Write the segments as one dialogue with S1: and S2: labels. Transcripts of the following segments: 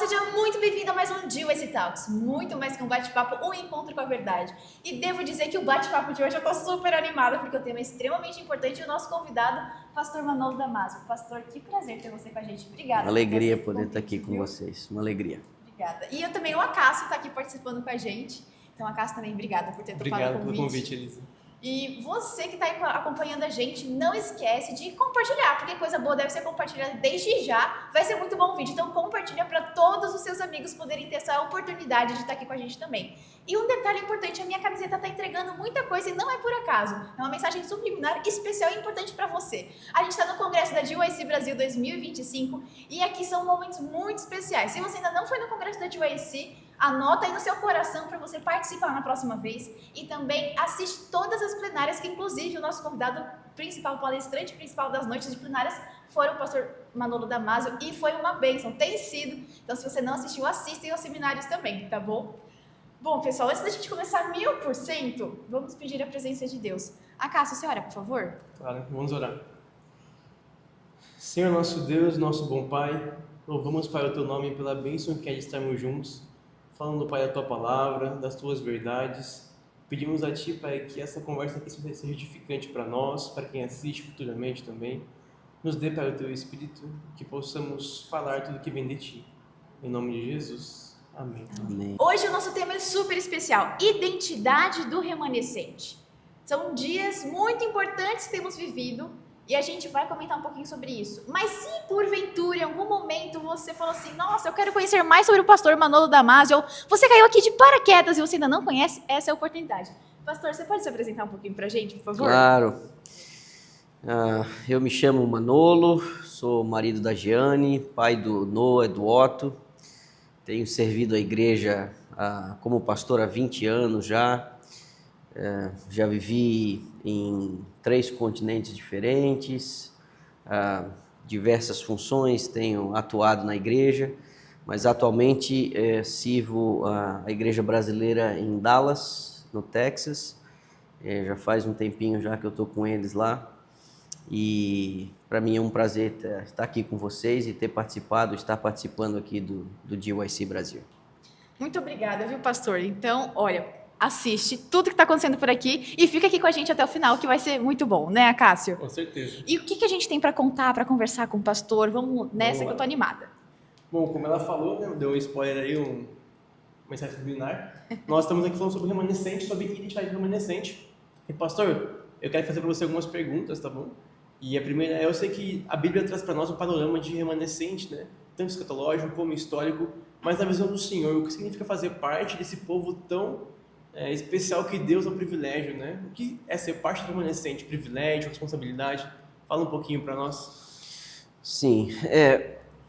S1: seja muito bem-vindo a mais um GYC Talks, muito mais que um bate-papo, um encontro com a verdade. E devo dizer que o bate-papo de hoje eu tô super animada, porque o tema é extremamente importante e o nosso convidado, pastor Manolo Damasio. Pastor, que prazer ter você com a gente. Obrigada.
S2: Uma alegria poder estar aqui com vocês, uma alegria.
S1: Obrigada. E eu também, o Acácio está aqui participando com a gente. Então, Acácio, também, obrigada por ter topado o convite.
S3: Obrigado pelo convite, Elisa.
S1: E você que está acompanhando a gente, não esquece de compartilhar, porque coisa boa deve ser compartilhada desde já. Vai ser muito bom o vídeo, então compartilha para todos os seus amigos poderem ter essa oportunidade de estar aqui com a gente também. E um detalhe importante, a minha camiseta está entregando muita coisa e não é por acaso. É uma mensagem subliminar especial e importante para você. A gente está no Congresso da GYC Brasil 2025 e aqui são momentos muito especiais. Se você ainda não foi no Congresso da GYC, anota aí no seu coração para você participar na próxima vez e também assiste todas as plenárias, que inclusive o nosso convidado principal, palestrante principal das noites de plenárias foi o pastor Manolo Damasio e foi uma bênção, tem sido. Então, se você não assistiu, assista aos seminários também, tá bom? Bom, pessoal, antes da gente começar 1000%, vamos pedir a presença de Deus. Acácio, você ora, por favor?
S3: Claro, vamos orar. Senhor nosso Deus, nosso bom Pai, louvamos, Pai, o Teu nome pela bênção que é de estarmos juntos, falando, Pai, da Tua palavra, das Tuas verdades. Pedimos a Ti, Pai, que essa conversa aqui seja edificante para nós, para quem assiste futuramente também. Nos dê, Pai, o Teu Espírito, que possamos falar tudo que vem de Ti. Em nome de Jesus, amém.
S2: Amém.
S1: Hoje o nosso tema é super especial, identidade do remanescente. São dias muito importantes que temos vivido, e a gente vai comentar um pouquinho sobre isso. Mas se porventura, em algum momento, você falou assim, nossa, eu quero conhecer mais sobre o pastor Manolo Damasio, ou você caiu aqui de paraquedas e você ainda não conhece, essa é a oportunidade. Pastor, você pode se apresentar um pouquinho pra gente, por favor?
S2: Claro. Eu me chamo Manolo, sou marido da Giane, pai do Noah e do Otto. Tenho servido a igreja como pastor há 20 anos já. Já vivi em 3 continentes diferentes, diversas funções, tenho atuado na igreja, mas atualmente sirvo a igreja brasileira em Dallas, no Texas. Já faz um tempinho já que eu estou com eles lá e para mim é um prazer estar aqui com vocês e estar participando aqui do GYC Brasil.
S1: Muito obrigada, viu, pastor? Então, olha, assiste tudo que está acontecendo por aqui e fica aqui com a gente até o final, que vai ser muito bom, né, Acácio?
S3: Com certeza.
S1: E o que a gente tem para contar, para conversar com o pastor? Vamos nessa que eu tô animada.
S3: Bom, como ela falou, né, deu um spoiler aí, uma mensagem subliminar. Nós estamos aqui falando sobre remanescente, sobre identidade remanescente. E, pastor, eu quero fazer para você algumas perguntas, tá bom? E a primeira é, eu sei que a Bíblia traz para nós um panorama de remanescente, né? Tanto escatológico como histórico, mas na visão do Senhor, o que significa fazer parte desse povo tão especial que Deus é um privilégio, né? O que é ser parte do remanescente? Privilégio, responsabilidade? Fala um pouquinho para nós.
S2: Sim,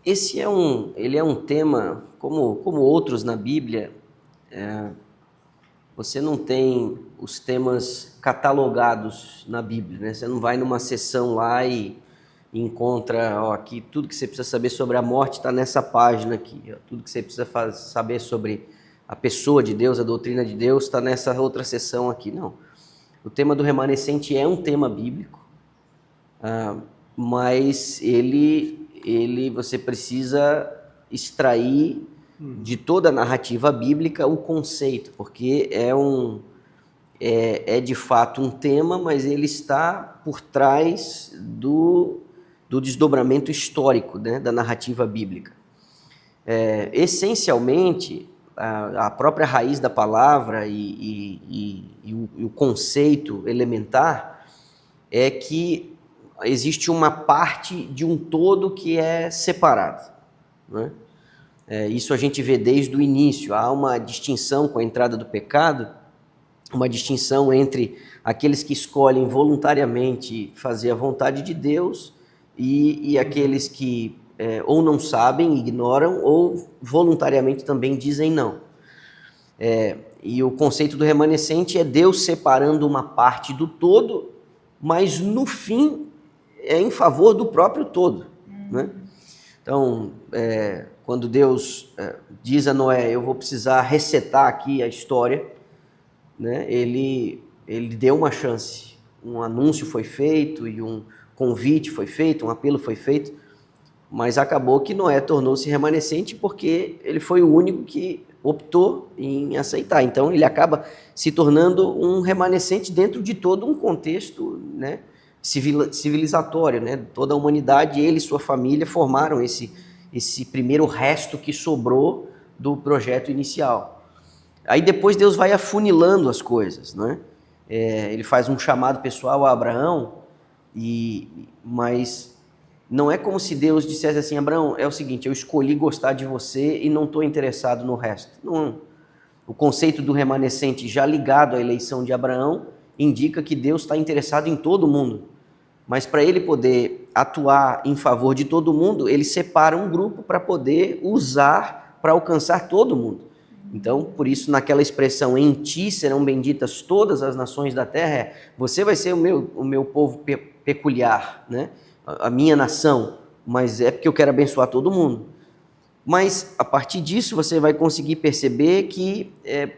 S2: ele é um tema, como outros na Bíblia, você não tem os temas catalogados na Bíblia, né? Você não vai numa sessão lá e encontra, aqui tudo que você precisa saber sobre a morte está nessa página aqui, tudo que você precisa saber sobre a pessoa de Deus, a doutrina de Deus está nessa outra sessão aqui. Não, o tema do remanescente é um tema bíblico, mas você precisa extrair de toda a narrativa bíblica o conceito, porque é de fato um tema, mas ele está por trás do desdobramento histórico, né, da narrativa bíblica. Essencialmente, a própria raiz da palavra e o conceito elementar é que existe uma parte de um todo que é separado, né? Isso a gente vê desde o início. Há uma distinção com a entrada do pecado, uma distinção entre aqueles que escolhem voluntariamente fazer a vontade de Deus e aqueles que ou não sabem, ignoram, ou voluntariamente também dizem não. E o conceito do remanescente é Deus separando uma parte do todo, mas no fim é em favor do próprio todo, né? Então, quando Deus diz a Noé, eu vou precisar resetar aqui a história, né? Ele deu uma chance, um anúncio foi feito e um convite foi feito, um apelo foi feito, Mas acabou que Noé tornou-se remanescente porque ele foi o único que optou em aceitar. Então ele acaba se tornando um remanescente dentro de todo um contexto, né, civilizatório, né? Toda a humanidade, ele e sua família formaram esse primeiro resto que sobrou do projeto inicial. Aí depois Deus vai afunilando as coisas, né? Ele faz um chamado pessoal a Abraão, mas não é como se Deus dissesse assim: Abraão, é o seguinte, eu escolhi gostar de você e não estou interessado no resto. Não. O conceito do remanescente já ligado à eleição de Abraão indica que Deus está interessado em todo mundo. Mas para ele poder atuar em favor de todo mundo, ele separa um grupo para poder usar para alcançar todo mundo. Então, por isso, naquela expressão, em ti serão benditas todas as nações da terra, você vai ser o meu povo peculiar, né? A minha nação, mas é porque eu quero abençoar todo mundo. Mas, a partir disso, você vai conseguir perceber que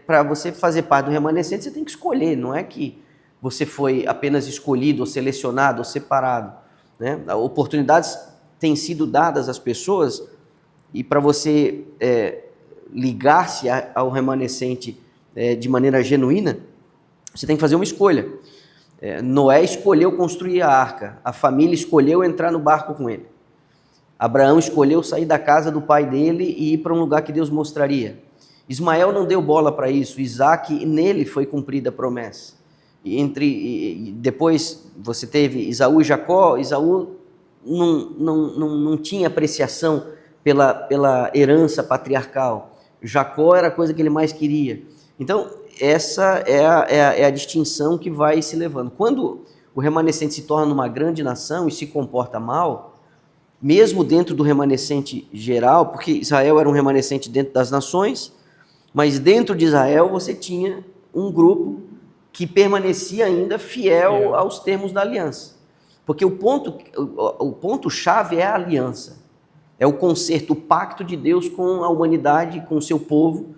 S2: para você fazer parte do remanescente, você tem que escolher, não é que você foi apenas escolhido, ou selecionado, ou separado, né? Oportunidades têm sido dadas às pessoas, e para você ligar-se ao remanescente de maneira genuína, você tem que fazer uma escolha. Noé escolheu construir a arca, a família escolheu entrar no barco com ele. Abraão escolheu sair da casa do pai dele e ir para um lugar que Deus mostraria. Ismael não deu bola para isso, Isaac, nele foi cumprida a promessa. Depois você teve Esaú e Jacó. Esaú não tinha apreciação pela herança patriarcal. Jacó era a coisa que ele mais queria. Então, essa é a distinção que vai se levando. Quando o remanescente se torna uma grande nação e se comporta mal, mesmo dentro do remanescente geral, porque Israel era um remanescente dentro das nações, mas dentro de Israel você tinha um grupo que permanecia ainda fiel aos termos da aliança. Porque o ponto-chave é a aliança. É o concerto, o pacto de Deus com a humanidade, com o seu povo,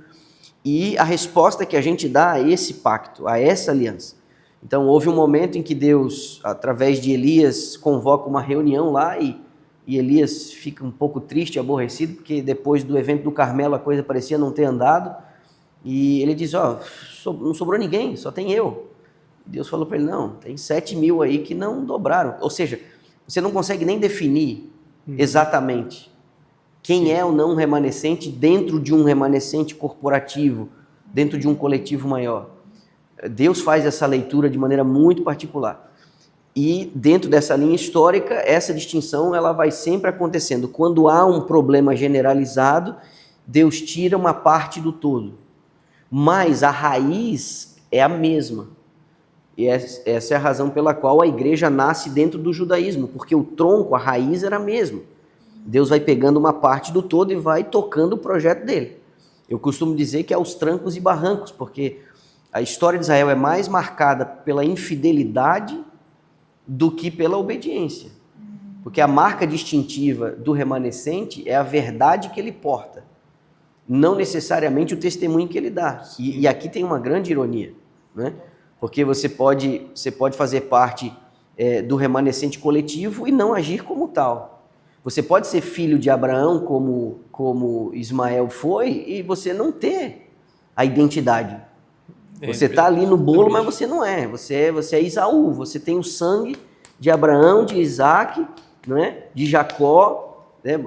S2: e a resposta que a gente dá a esse pacto, a essa aliança. Então, houve um momento em que Deus, através de Elias, convoca uma reunião lá, e Elias fica um pouco triste, aborrecido, porque depois do evento do Carmelo a coisa parecia não ter andado, e ele diz: não sobrou ninguém, só tem eu. Deus falou para ele: não, tem 7.000 aí que não dobraram. Ou seja, você não consegue nem definir exatamente quem é ou não um remanescente dentro de um remanescente corporativo, dentro de um coletivo maior. Deus faz essa leitura de maneira muito particular. E dentro dessa linha histórica, essa distinção ela vai sempre acontecendo. Quando há um problema generalizado, Deus tira uma parte do todo. Mas a raiz é a mesma. E essa é a razão pela qual a igreja nasce dentro do judaísmo, porque o tronco, a raiz era a mesma. Deus vai pegando uma parte do todo e vai tocando o projeto dele. Eu costumo dizer que é aos trancos e barrancos, porque a história de Israel é mais marcada pela infidelidade do que pela obediência. Porque a marca distintiva do remanescente é a verdade que ele porta, não necessariamente o testemunho que ele dá. E aqui tem uma grande ironia, né? Porque você pode fazer parte do remanescente coletivo e não agir como tal. Você pode ser filho de Abraão, como Ismael foi, e você não ter a identidade. Você está ali no bolo, mas você não é. Você é Esaú, você tem o sangue de Abraão, de Isaac, né, de Jacó, né,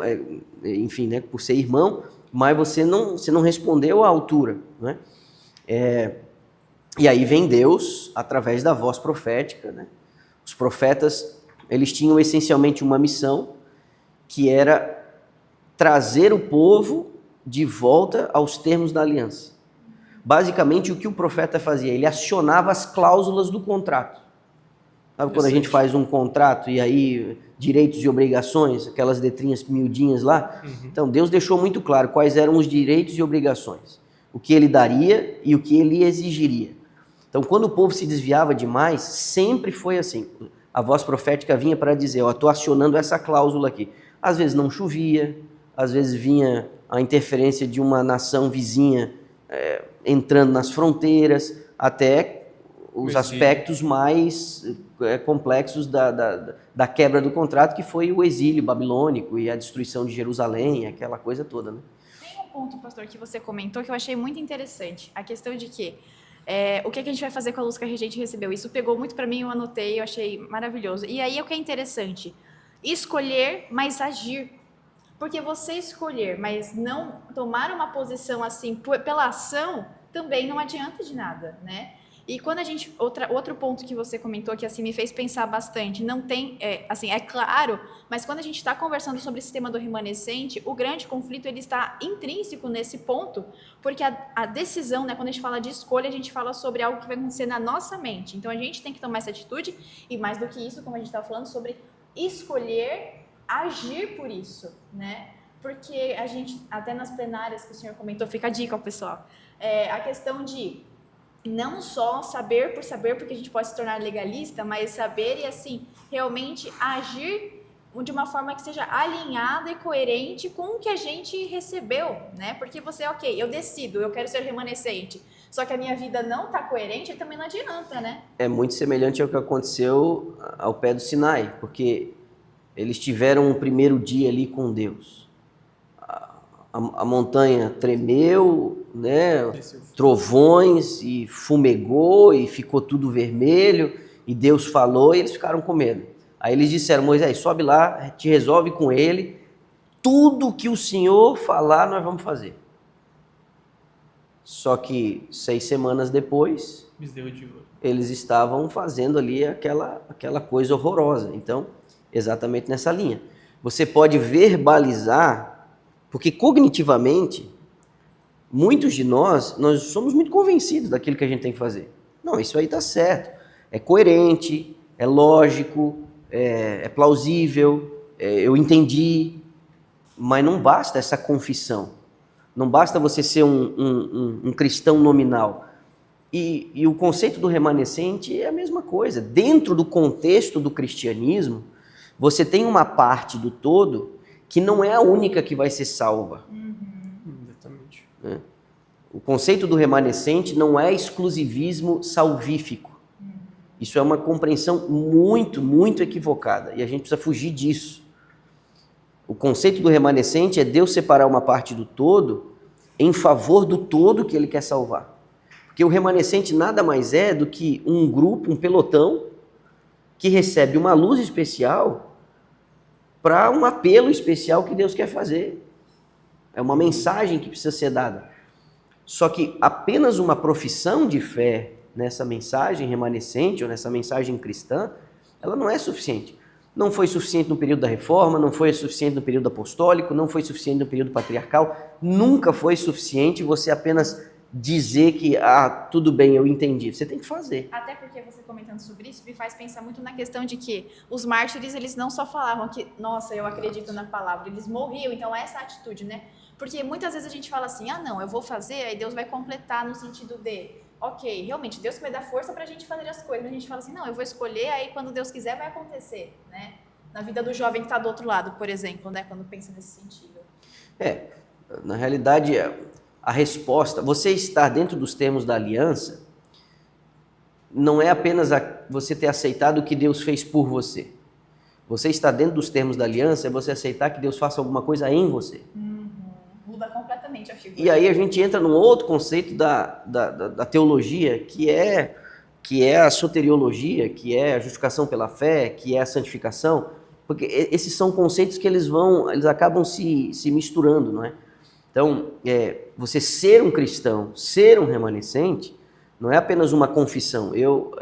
S2: enfim, né, por ser irmão, mas você não respondeu à altura, né? E aí vem Deus, através da voz profética, né? Os profetas, eles tinham essencialmente uma missão, que era trazer o povo de volta aos termos da aliança. Basicamente, o que o profeta fazia? Ele acionava as cláusulas do contrato. Sabe quando a gente faz um contrato e aí direitos e obrigações, aquelas letrinhas miudinhas lá? Então, Deus deixou muito claro quais eram os direitos e obrigações, o que ele daria e o que ele exigiria. Então, quando o povo se desviava demais, sempre foi assim. A voz profética vinha para dizer: estou acionando essa cláusula aqui. Às vezes não chovia, às vezes vinha a interferência de uma nação vizinha entrando nas fronteiras, até os aspectos mais complexos da quebra do contrato, que foi o exílio babilônico e a destruição de Jerusalém, aquela coisa toda, né?
S1: Tem um ponto, pastor, que você comentou que eu achei muito interessante. A questão de que o que a gente vai fazer com a luz que a gente recebeu. Isso pegou muito para mim, eu anotei, eu achei maravilhoso. E aí o que é interessante? Escolher, mas agir. Porque você escolher, mas não tomar uma posição assim pela ação, também não adianta de nada, né? E quando a gente, outro ponto que você comentou que assim me fez pensar bastante, não tem, assim, é claro, mas quando a gente está conversando sobre esse tema do remanescente, o grande conflito ele está intrínseco nesse ponto, porque a decisão, né, quando a gente fala de escolha, a gente fala sobre algo que vai acontecer na nossa mente. Então a gente tem que tomar essa atitude e mais do que isso, como a gente estava falando, sobre escolher agir por isso, né? Porque a gente, até nas plenárias que o senhor comentou, fica a dica ao pessoal, a questão de não só saber por saber, porque a gente pode se tornar legalista, mas saber e, assim, realmente agir de uma forma que seja alinhada e coerente com o que a gente recebeu, né? Porque você, ok, eu decido, eu quero ser remanescente, só que a minha vida não está coerente, também não adianta, né?
S2: É muito semelhante ao que aconteceu ao pé do Sinai, porque eles tiveram um primeiro dia ali com Deus. A montanha tremeu, né? Trovões e fumegou e ficou tudo vermelho e Deus falou e eles ficaram com medo. Aí eles disseram, Moisés, sobe lá, te resolve com ele, tudo que o Senhor falar nós vamos fazer. Só que 6 semanas depois, eles estavam fazendo ali aquela coisa horrorosa. Então, exatamente nessa linha. Você pode verbalizar, porque cognitivamente, muitos de nós somos muito convencidos daquilo que a gente tem que fazer. Não, isso aí está certo, é coerente, é lógico, é plausível, eu entendi, mas não basta essa confissão, não basta você ser um cristão nominal. E o conceito do remanescente é a mesma coisa. Dentro do contexto do cristianismo, você tem uma parte do todo que não é a única que vai ser salva.
S3: Exatamente.
S2: O conceito do remanescente não é exclusivismo salvífico. Isso é uma compreensão muito, muito equivocada e a gente precisa fugir disso. O conceito do remanescente é Deus separar uma parte do todo em favor do todo que ele quer salvar. Porque o remanescente nada mais é do que um grupo, um pelotão, que recebe uma luz especial para um apelo especial que Deus quer fazer. É uma mensagem que precisa ser dada. Só que apenas uma profissão de fé nessa mensagem remanescente ou nessa mensagem cristã, ela não é suficiente. Não foi suficiente no período da Reforma, não foi suficiente no período apostólico, não foi suficiente no período patriarcal, nunca foi suficiente você apenas dizer que, tudo bem, eu entendi. Você tem que fazer.
S1: Até porque você comentando sobre isso me faz pensar muito na questão de que os mártires, eles não só falavam que, nossa, eu acredito na palavra, eles morriam, então essa atitude, né? Porque muitas vezes a gente fala assim, não, eu vou fazer, aí Deus vai completar no sentido de, ok, realmente, Deus vai dar força pra gente fazer as coisas, mas a gente fala assim, não, eu vou escolher, aí quando Deus quiser vai acontecer, né? Na vida do jovem que tá do outro lado, por exemplo, né? Quando pensa nesse sentido.
S2: Na realidade, a resposta, você estar dentro dos termos da aliança, não é apenas você ter aceitado o que Deus fez por você. Você estar dentro dos termos da aliança é você aceitar que Deus faça alguma coisa em você.
S1: Muda completamente a figura.
S2: E aí a gente entra num outro conceito da teologia, que é a soteriologia, que é a justificação pela fé, que é a santificação, porque esses são conceitos que eles acabam se misturando, não é? Então, você ser um cristão, ser um remanescente, não é apenas uma confissão,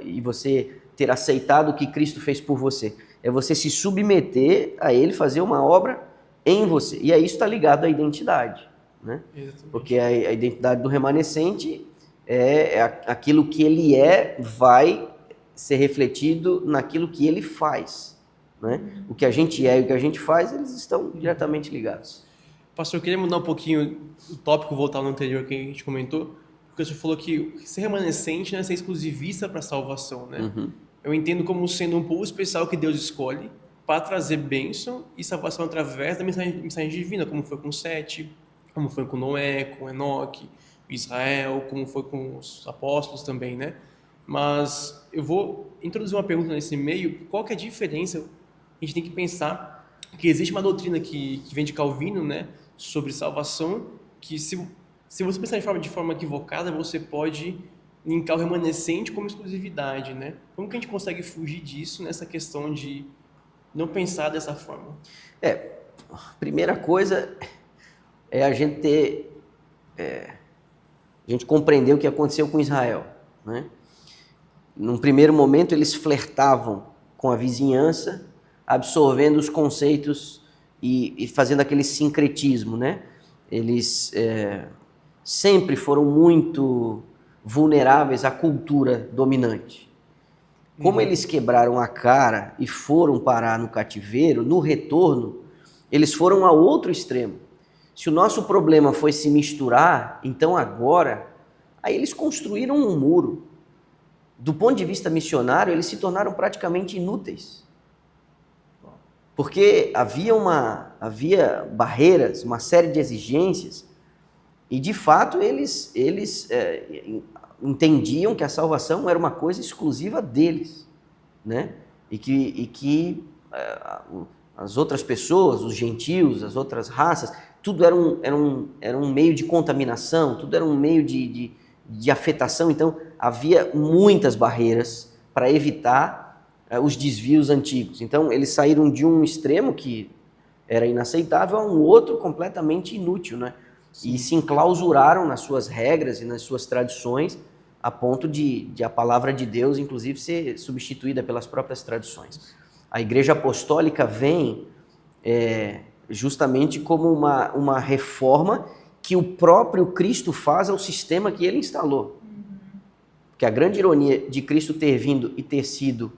S2: e você ter aceitado o que Cristo fez por você. É você se submeter a Ele fazer uma obra em você. E aí isso está ligado à identidade, né? Porque a identidade do remanescente aquilo que ele vai ser refletido naquilo que ele faz, né? O que a gente é e o que a gente faz, eles estão diretamente ligados.
S3: Pastor, eu queria mudar um pouquinho o tópico, voltar no anterior que a gente comentou, porque o senhor falou que ser remanescente não é ser exclusivista para a salvação, né? Eu entendo como sendo um povo especial que Deus escolhe para trazer bênção e salvação através da mensagem divina, como foi com Sete, como foi com Noé, com Enoque, Israel, como foi com os apóstolos também, né? Mas eu vou introduzir uma pergunta nesse meio. Qual que é a diferença? A gente tem que pensar que existe uma doutrina que vem de Calvino, né, sobre salvação, que se você pensar de forma equivocada, você pode linkar o remanescente como exclusividade, né? Como que a gente consegue fugir disso nessa questão de não pensar dessa forma?
S2: Primeira coisa é a gente compreender o que aconteceu com Israel, né? Num primeiro momento eles flertavam com a vizinhança, absorvendo os conceitos e fazendo aquele sincretismo, né? Eles sempre foram muito vulneráveis à cultura dominante. Como eles quebraram a cara e foram parar no cativeiro, no retorno, eles foram a outro extremo. Se o nosso problema foi se misturar, então agora, aí eles construíram um muro. Do ponto de vista missionário, eles se tornaram praticamente inúteis. Porque havia barreiras, uma série de exigências, e de fato eles entendiam que a salvação era uma coisa exclusiva deles, né? E que as outras pessoas, os gentios, as outras raças, tudo era um meio de contaminação, tudo era um meio de afetação. Então havia muitas barreiras para evitar os desvios antigos. Então eles saíram de um extremo que era inaceitável a um outro completamente inútil, né? E se enclausuraram nas suas regras e nas suas tradições, a ponto de a palavra de Deus, inclusive, ser substituída pelas próprias tradições. A Igreja Apostólica vem justamente como uma reforma que o próprio Cristo faz ao sistema que ele instalou. Porque a grande ironia de Cristo ter vindo e ter sido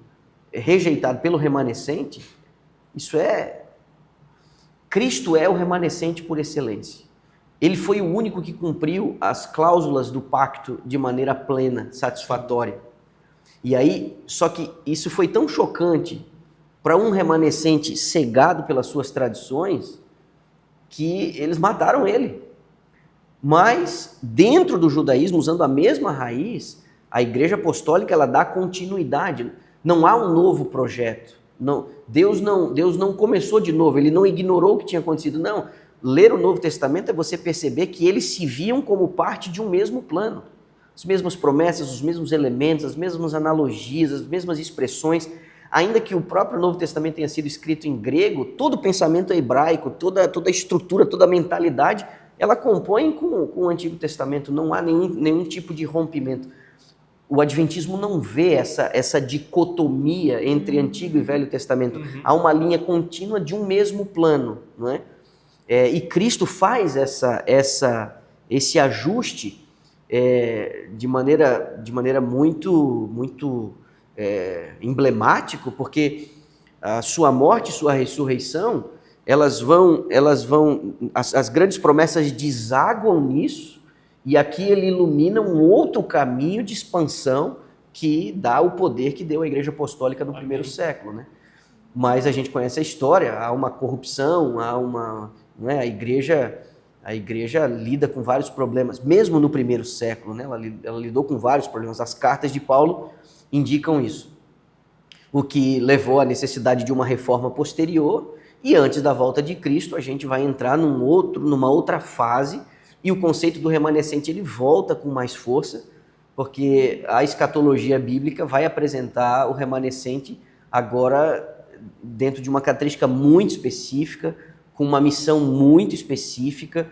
S2: rejeitado pelo remanescente, Cristo é o remanescente por excelência. Ele foi o único que cumpriu as cláusulas do pacto de maneira plena, satisfatória. E aí, só que isso foi tão chocante para um remanescente cegado pelas suas tradições, que eles mataram ele. Mas, dentro do judaísmo, usando a mesma raiz, a Igreja Apostólica ela dá continuidade. Não há um novo projeto. Deus não começou de novo, ele não ignorou o que tinha acontecido. Não. Ler o Novo Testamento é você perceber que eles se viam como parte de um mesmo plano. As mesmas promessas, os mesmos elementos, as mesmas analogias, as mesmas expressões. Ainda que o próprio Novo Testamento tenha sido escrito em grego, todo o pensamento hebraico, toda a estrutura, toda a mentalidade, ela compõe com o Antigo Testamento. Não há nenhum tipo de rompimento. O Adventismo não vê essa dicotomia entre Antigo e Velho Testamento. Há uma linha contínua de um mesmo plano, não é? E Cristo faz esse ajuste de maneira muito emblemático, porque a sua morte e sua ressurreição, as grandes promessas desaguam nisso, e aqui ele ilumina um outro caminho de expansão que dá o poder que deu à Igreja Apostólica no primeiro século, né? Mas a gente conhece a história, há uma corrupção, a igreja lida com vários problemas, mesmo no primeiro século, né? Ela lidou com vários problemas. As cartas de Paulo indicam isso, o que levou à necessidade de uma reforma posterior, e antes da volta de Cristo a gente vai entrar numa outra fase, e o conceito do remanescente ele volta com mais força, porque a escatologia bíblica vai apresentar o remanescente agora dentro de uma característica muito específica, com uma missão muito específica,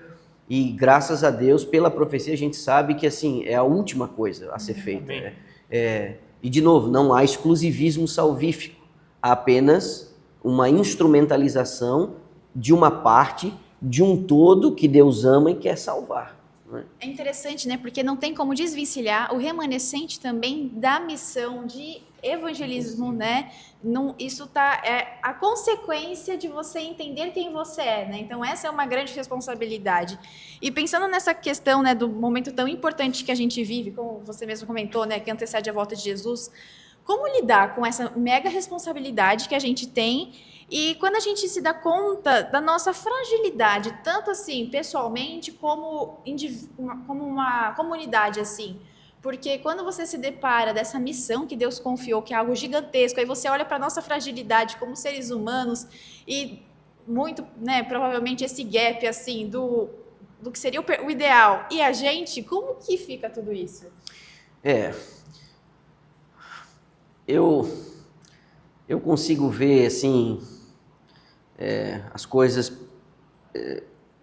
S2: e graças a Deus, pela profecia, a gente sabe que assim, é a última coisa a ser feita. E de novo, não há exclusivismo salvífico, há apenas uma instrumentalização de uma parte, de um todo que Deus ama e quer salvar.
S1: É interessante, né? Porque não tem como desvencilhar o remanescente também da missão de evangelismo, né? Isso é a consequência de você entender quem você é, né? Então essa é uma grande responsabilidade. E pensando nessa questão, né, do momento tão importante que a gente vive, como você mesmo comentou, né, que antecede a volta de Jesus, como lidar com essa mega responsabilidade que a gente tem? E quando a gente se dá conta da nossa fragilidade, tanto assim pessoalmente como uma comunidade assim, Porque quando você se depara dessa missão que Deus confiou, que é algo gigantesco, aí você olha para a nossa fragilidade como seres humanos e muito, né, provavelmente esse gap assim do que seria o ideal e a gente, como que fica tudo isso?
S2: Eu consigo ver assim as coisas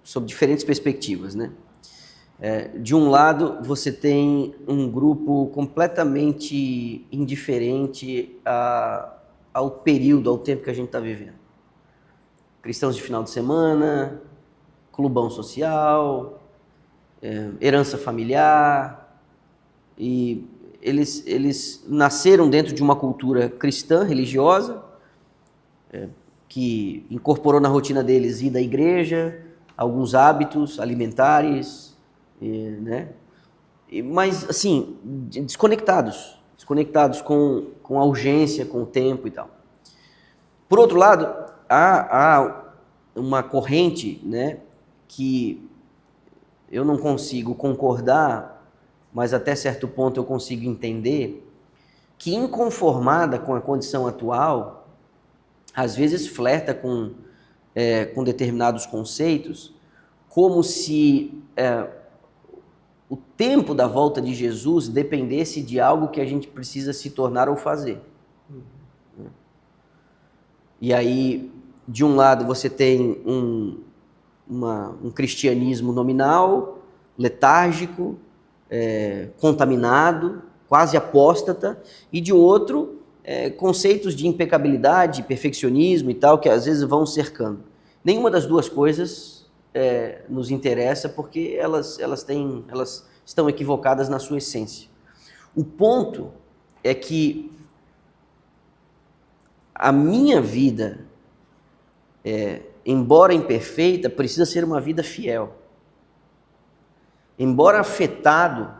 S2: sob diferentes perspectivas, né? De um lado, você tem um grupo completamente indiferente ao período, ao tempo que a gente está vivendo. Cristãos de final de semana, clubão social, herança familiar, e eles nasceram dentro de uma cultura cristã, religiosa, que incorporou na rotina deles ir à igreja, alguns hábitos alimentares, né? Mas, assim, desconectados com a urgência, com o tempo e tal. Por outro lado, há uma corrente, né, que eu não consigo concordar, mas até certo ponto eu consigo entender, que inconformada com a condição atual, às vezes flerta com determinados conceitos, como se o tempo da volta de Jesus dependesse de algo que a gente precisa se tornar ou fazer. E aí, de um lado, você tem um cristianismo nominal, letárgico, contaminado, quase apóstata, e de outro, conceitos de impecabilidade, perfeccionismo e tal, que às vezes vão cercando. Nenhuma das duas coisas nos interessa, porque elas estão equivocadas na sua essência. O ponto é que a minha vida, embora imperfeita, precisa ser uma vida fiel. Embora afetado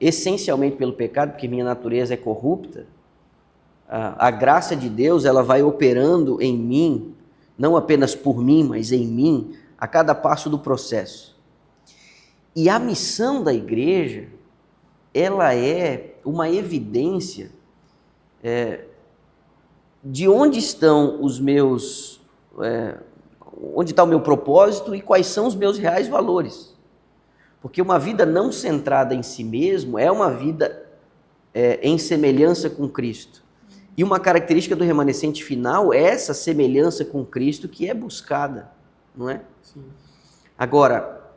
S2: essencialmente pelo pecado, porque minha natureza é corrupta, a graça de Deus ela vai operando em mim, não apenas por mim, mas em mim, a cada passo do processo. E a missão da igreja, ela é uma evidência de onde estão os meus, onde está o meu propósito e quais são os meus reais valores. Porque uma vida não centrada em si mesmo é uma vida em semelhança com Cristo. E uma característica do remanescente final é essa semelhança com Cristo que é buscada, não é?
S3: Sim.
S2: Agora,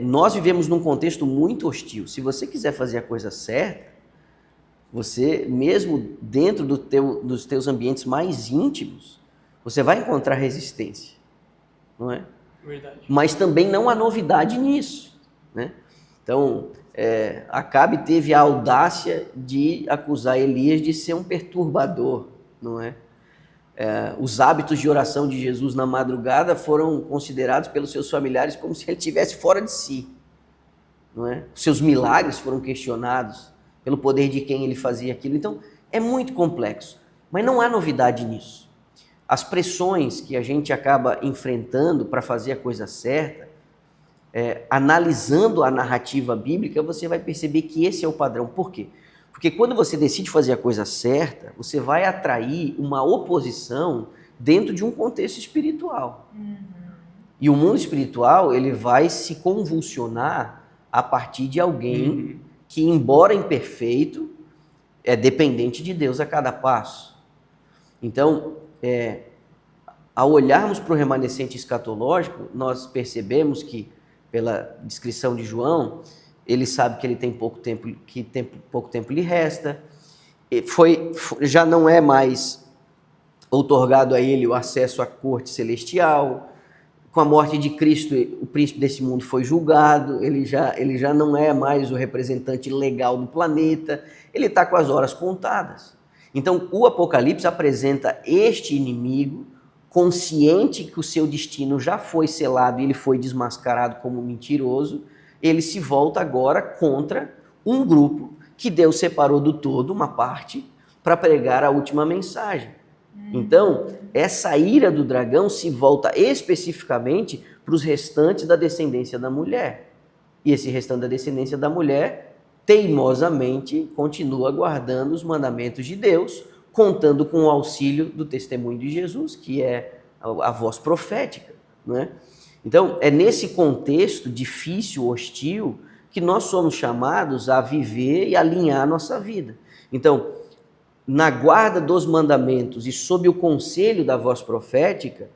S2: nós vivemos num contexto muito hostil. Se você quiser fazer a coisa certa, você, mesmo dentro dos teus ambientes mais íntimos, você vai encontrar resistência, não é?
S3: Verdade.
S2: Mas também não há novidade nisso, né? Então, Acabe teve a audácia de acusar Elias de ser um perturbador, não é? Os hábitos de oração de Jesus na madrugada foram considerados pelos seus familiares como se ele estivesse fora de si, não é? Os seus milagres foram questionados pelo poder de quem ele fazia aquilo. Então, é muito complexo, mas não há novidade nisso. As pressões que a gente acaba enfrentando para fazer a coisa certa, analisando a narrativa bíblica, você vai perceber que esse é o padrão. Por quê? Porque quando você decide fazer a coisa certa, você vai atrair uma oposição dentro de um contexto espiritual. Uhum. E o mundo espiritual, ele vai se convulsionar a partir de alguém que, embora imperfeito, é dependente de Deus a cada passo. Então, ao olharmos para o remanescente escatológico, nós percebemos que, pela descrição de João, ele sabe que ele tem pouco tempo lhe resta, já não é mais outorgado a ele o acesso à corte celestial. Com a morte de Cristo, o príncipe desse mundo foi julgado, ele já não é mais o representante legal do planeta, ele está com as horas contadas. Então, o Apocalipse apresenta este inimigo, consciente que o seu destino já foi selado e ele foi desmascarado como mentiroso. Ele se volta agora contra um grupo que Deus separou do todo, uma parte, para pregar a última mensagem. Então, essa ira do dragão se volta especificamente para os restantes da descendência da mulher. E esse restante da descendência da mulher teimosamente continua guardando os mandamentos de Deus, contando com o auxílio do testemunho de Jesus, que é a voz profética, não é? Então, é nesse contexto difícil, hostil, que nós somos chamados a viver e alinhar a nossa vida. Então, na guarda dos mandamentos e sob o conselho da voz profética,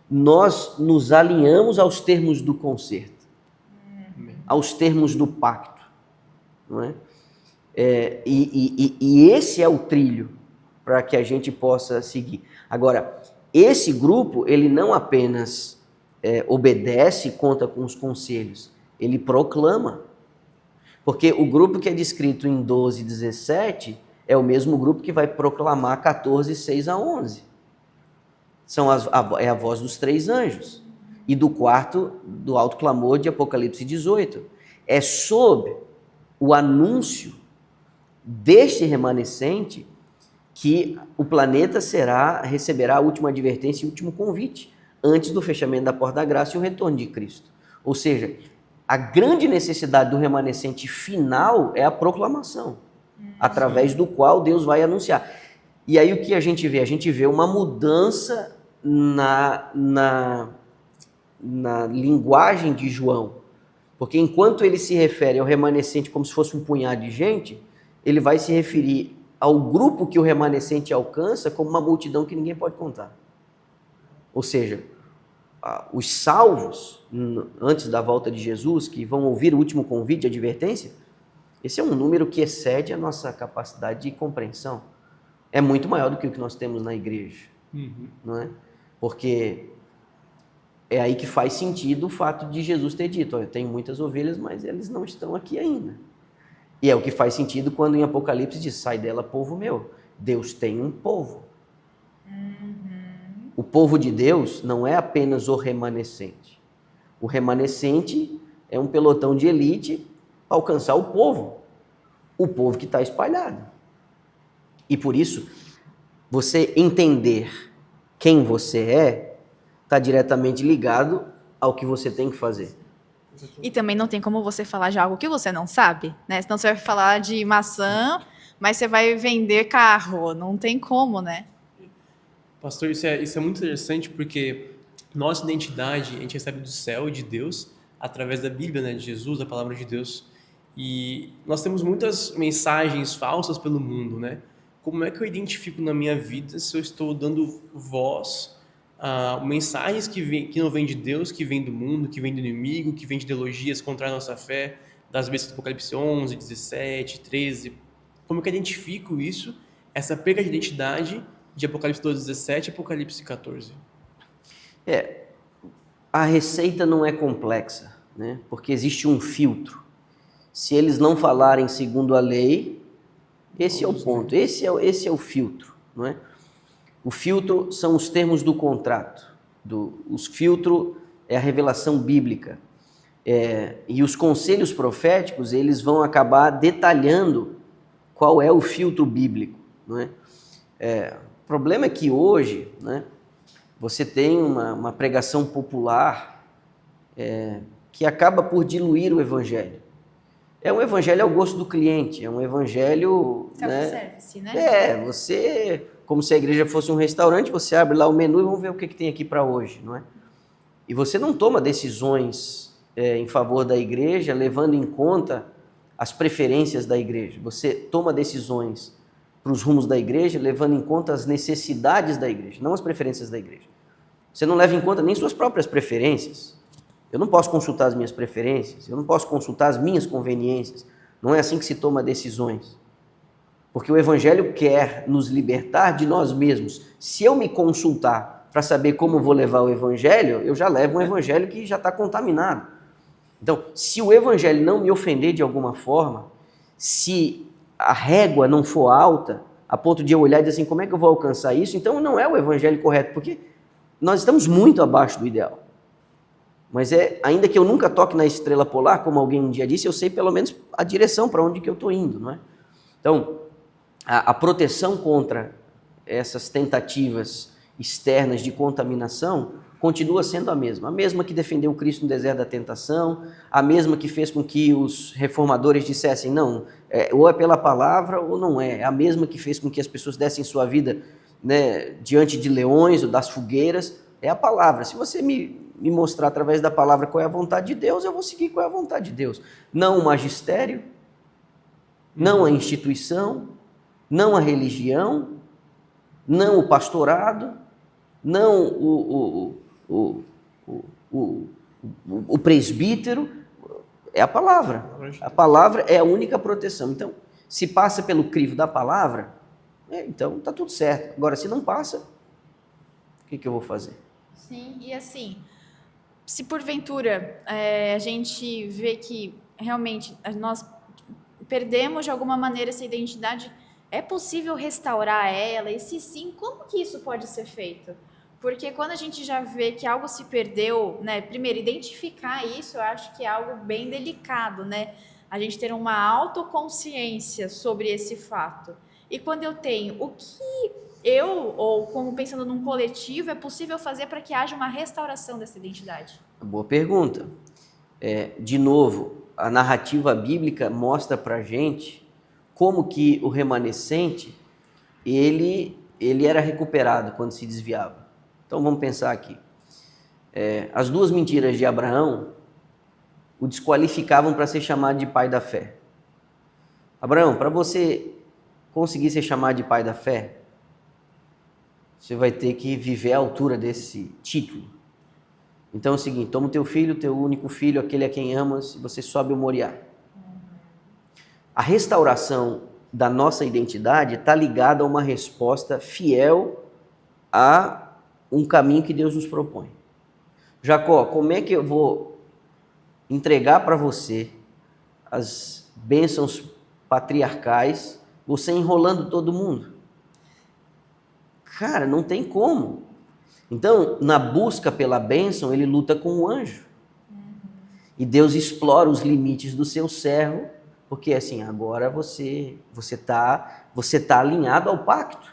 S2: nós nos alinhamos aos termos do concerto, aos termos do pacto, não é? E esse é o trilho para que a gente possa seguir. Agora, esse grupo, ele não apenas obedece e conta com os conselhos, ele proclama. Porque o grupo que é descrito em 12 e 17 é o mesmo grupo que vai proclamar 14, 6 a 11. É a voz dos 3 anjos. E do quarto, do alto clamor de Apocalipse 18. É sob o anúncio deste remanescente que o planeta receberá a última advertência e o último convite, antes do fechamento da porta da graça e o retorno de Cristo. Ou seja, a grande necessidade do remanescente final é a proclamação, através do qual Deus vai anunciar. E aí o que a gente vê? A gente vê uma mudança na linguagem de João. Porque enquanto ele se refere ao remanescente como se fosse um punhado de gente, ele vai se referir ao grupo que o remanescente alcança como uma multidão que ninguém pode contar. Ou seja, os salvos, antes da volta de Jesus, que vão ouvir o último convite, a advertência, esse é um número que excede a nossa capacidade de compreensão. É muito maior do que o que nós temos na igreja. Não é? Porque é aí que faz sentido o fato de Jesus ter dito, eu tenho muitas ovelhas, mas eles não estão aqui ainda. E é o que faz sentido quando em Apocalipse diz, sai dela, povo meu. Deus tem um povo. O povo de Deus não é apenas o remanescente. O remanescente é um pelotão de elite para alcançar o povo que está espalhado. E por isso, você entender quem você é, está diretamente ligado ao que você tem que fazer.
S1: E também não tem como você falar de algo que você não sabe, né? Senão você vai falar de maçã, mas você vai vender carro. Não tem como, né?
S3: Pastor, isso é muito interessante porque nossa identidade a gente recebe do céu, de Deus, através da Bíblia, né, de Jesus, da palavra de Deus. E nós temos muitas mensagens falsas pelo mundo, né? Como é que eu identifico na minha vida se eu estou dando voz a mensagens que não vêm de Deus, que vêm do mundo, que vêm do inimigo, que vêm de ideologias contra a nossa fé, das bestas do Apocalipse 11, 17, 13. Como é que eu identifico isso, essa perda de identidade de Apocalipse 12, 17 e Apocalipse 14?
S2: A receita não é complexa, né? Porque existe um filtro. Se eles não falarem segundo a lei, esse é o ponto, esse é o filtro, não é? O filtro são os termos do contrato, os filtros é a revelação bíblica, e os conselhos proféticos, eles vão acabar detalhando qual é o filtro bíblico, não é? O problema é que hoje, né, você tem uma pregação popular que acaba por diluir o evangelho. É um evangelho ao gosto do cliente, é um evangelho...
S1: Self-service, né?
S2: Você, como se a igreja fosse um restaurante, você abre lá o menu e vamos ver o que tem aqui para hoje, não é? E você não toma decisões em favor da igreja, levando em conta as preferências da igreja. Você toma decisões para os rumos da igreja, levando em conta as necessidades da igreja, não as preferências da igreja. Você não leva em conta nem suas próprias preferências. Eu não posso consultar as minhas preferências, eu não posso consultar as minhas conveniências. Não é assim que se toma decisões. Porque o evangelho quer nos libertar de nós mesmos. Se eu me consultar para saber como vou levar o evangelho, eu já levo um evangelho que já está contaminado. Então, se o evangelho não me ofender de alguma forma, se a régua não for alta, a ponto de eu olhar e dizer assim, como é que eu vou alcançar isso? Então não é o evangelho correto, porque nós estamos muito abaixo do ideal. Mas ainda que eu nunca toque na estrela polar, como alguém um dia disse, eu sei pelo menos a direção para onde que eu estou indo, não é? Então, a proteção contra essas tentativas externas de contaminação continua sendo a mesma que defendeu Cristo no deserto da tentação, a mesma que fez com que os reformadores dissessem, não, ou é pela palavra ou não é, a mesma que fez com que as pessoas dessem sua vida, né, diante de leões ou das fogueiras, é a palavra. Se você me mostrar através da palavra qual é a vontade de Deus, eu vou seguir qual é a vontade de Deus. Não o magistério, não a instituição, não a religião, não o pastorado, não o presbítero, é a palavra. A palavra é a única proteção. Então, se passa pelo crivo da palavra, então está tudo certo. Agora, se não passa, o que eu vou fazer?
S1: Sim, e assim, se porventura a gente vê que realmente nós perdemos de alguma maneira essa identidade, é possível restaurar ela? E se sim, como que isso pode ser feito? Porque quando a gente já vê que algo se perdeu, né? Primeiro, identificar isso, eu acho que é algo bem delicado, né? A gente ter uma autoconsciência sobre esse fato. E quando eu tenho, o que eu, ou como pensando num coletivo, é possível fazer para que haja uma restauração dessa identidade?
S2: Boa pergunta. De novo, a narrativa bíblica mostra para a gente como que o remanescente, ele era recuperado quando se desviava. Então vamos pensar aqui. As duas mentiras de Abraão o desqualificavam para ser chamado de pai da fé. Abraão, para você conseguir ser chamado de pai da fé, você vai ter que viver à altura desse título. Então é o seguinte, toma o teu filho, teu único filho, aquele a quem amas, e você sobe o Moriá. A restauração da nossa identidade está ligada a uma resposta fiel a um caminho que Deus nos propõe. Jacó, como é que eu vou entregar para você as bênçãos patriarcais, você enrolando todo mundo? Cara, não tem como. Então, na busca pela bênção, ele luta com o anjo. E Deus explora os limites do seu servo, porque assim, agora você tá alinhado ao pacto.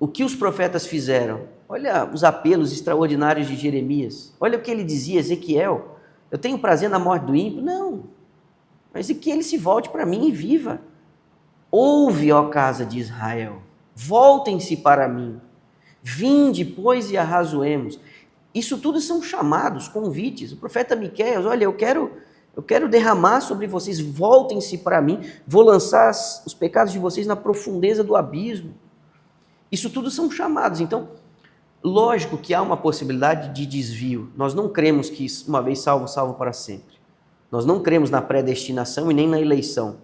S2: O que os profetas fizeram? Olha os apelos extraordinários de Jeremias. Olha o que ele dizia, Ezequiel. Eu tenho prazer na morte do ímpio? Não. Mas que ele se volte para mim e viva. Ouve, ó casa de Israel. Voltem-se para mim. Vinde, pois, e arrazoemos. Isso tudo são chamados, convites. O profeta Miqueias, olha, eu quero derramar sobre vocês, voltem-se para mim, vou lançar os pecados de vocês na profundeza do abismo. Isso tudo são chamados. Então, lógico que há uma possibilidade de desvio. Nós não cremos que uma vez salvo, salvo para sempre. Nós não cremos na predestinação e nem na eleição.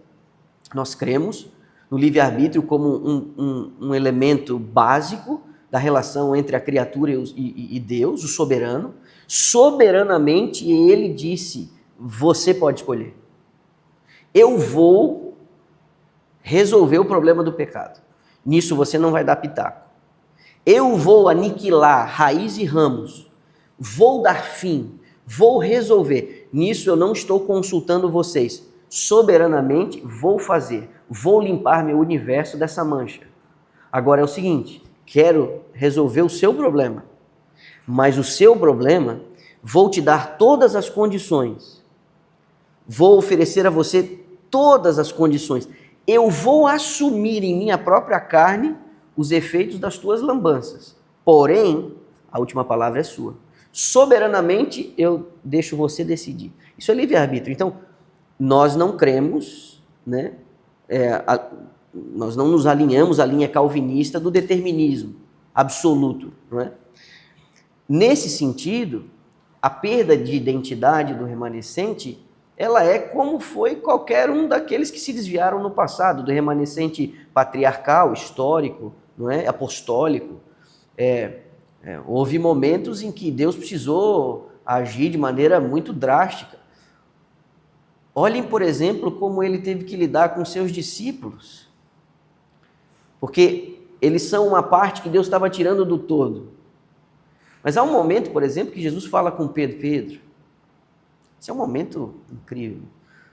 S2: Nós cremos no livre-arbítrio como um elemento básico da relação entre a criatura e Deus, o soberano. Soberanamente, ele disse, você pode escolher. Eu vou resolver o problema do pecado. Nisso você não vai dar pitaco. Eu vou aniquilar raiz e ramos. Vou dar fim. Vou resolver. Nisso eu não estou consultando vocês. Soberanamente vou fazer. Vou limpar meu universo dessa mancha. Agora é o seguinte, quero resolver o seu problema. Mas o seu problema, vou te dar todas as condições. Vou oferecer a você todas as condições. Eu vou assumir em minha própria carne os efeitos das tuas lambanças. Porém, a última palavra é sua. Soberanamente, eu deixo você decidir. Isso é livre-arbítrio. Então, nós não cremos, né? Nós não nos alinhamos à linha calvinista do determinismo absoluto. Não é? Nesse sentido, a perda de identidade do remanescente, ela é como foi qualquer um daqueles que se desviaram no passado, do remanescente patriarcal, histórico, não é? Apostólico. Houve momentos em que Deus precisou agir de maneira muito drástica. Olhem, por exemplo, como ele teve que lidar com seus discípulos. Porque eles são uma parte que Deus estava tirando do todo. Mas há um momento, por exemplo, que Jesus fala com Pedro. Esse é um momento incrível.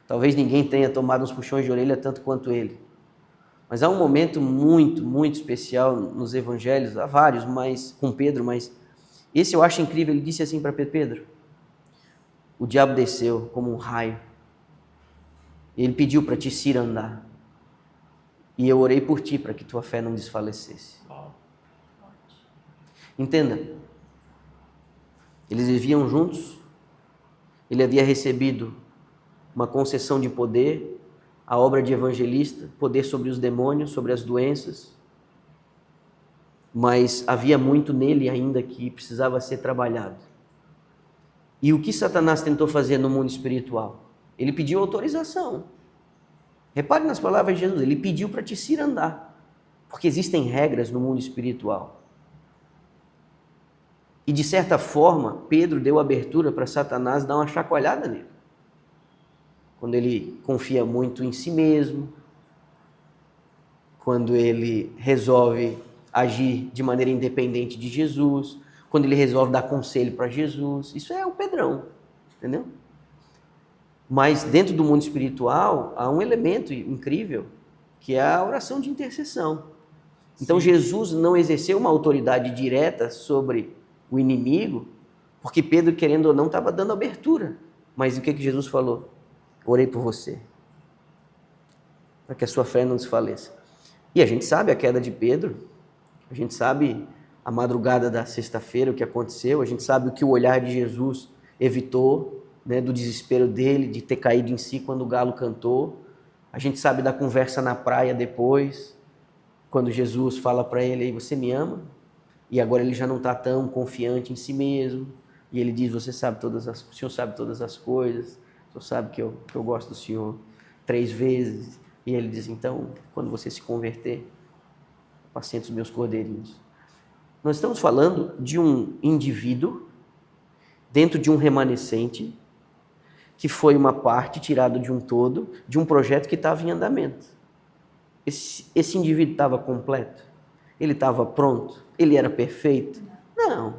S2: Talvez ninguém tenha tomado uns puxões de orelha tanto quanto ele. Mas há um momento muito, muito especial nos evangelhos, há vários, mas com Pedro, mas Esse eu acho incrível, ele disse assim para Pedro: Pedro, o diabo desceu como um raio, ele pediu para te cirandar, e eu orei por ti para que tua fé não desfalecesse.
S3: Uau.
S2: Entenda, eles viviam juntos, ele havia recebido uma concessão de poder, a obra de evangelista, poder sobre os demônios, sobre as doenças, mas havia muito nele ainda que precisava ser trabalhado. E o que Satanás tentou fazer no mundo espiritual? Ele pediu autorização. Repare nas palavras de Jesus, ele pediu para te cirandar, porque existem regras no mundo espiritual. E de certa forma, Pedro deu abertura para Satanás dar uma chacoalhada nele. Quando ele confia muito em si mesmo, quando ele resolve agir de maneira independente de Jesus, quando ele resolve dar conselho para Jesus, isso é o Pedrão, entendeu? Mas dentro do mundo espiritual há um elemento incrível, que é a oração de intercessão. Então Jesus não exerceu uma autoridade direta sobre o inimigo, porque Pedro, querendo ou não, estava dando abertura. Mas o que Jesus falou? Orei por você, para que a sua fé não desfaleça. E a gente sabe a queda de Pedro, a gente sabe a madrugada da sexta-feira, o que aconteceu, a gente sabe o que o olhar de Jesus evitou, né, do desespero dele, de ter caído em si quando o galo cantou. A gente sabe da conversa na praia depois, quando Jesus fala para ele: você me ama? E agora ele já não está tão confiante em si mesmo, e ele diz: o Senhor sabe todas as coisas, o Senhor sabe que eu gosto do Senhor 3 vezes. E ele diz: então, quando você se converter, apacenta os meus cordeirinhos. Nós estamos falando de um indivíduo dentro de um remanescente que foi uma parte tirada de um todo, de um projeto que estava em andamento. Esse indivíduo estava completo? Ele estava pronto? Ele era perfeito? Não.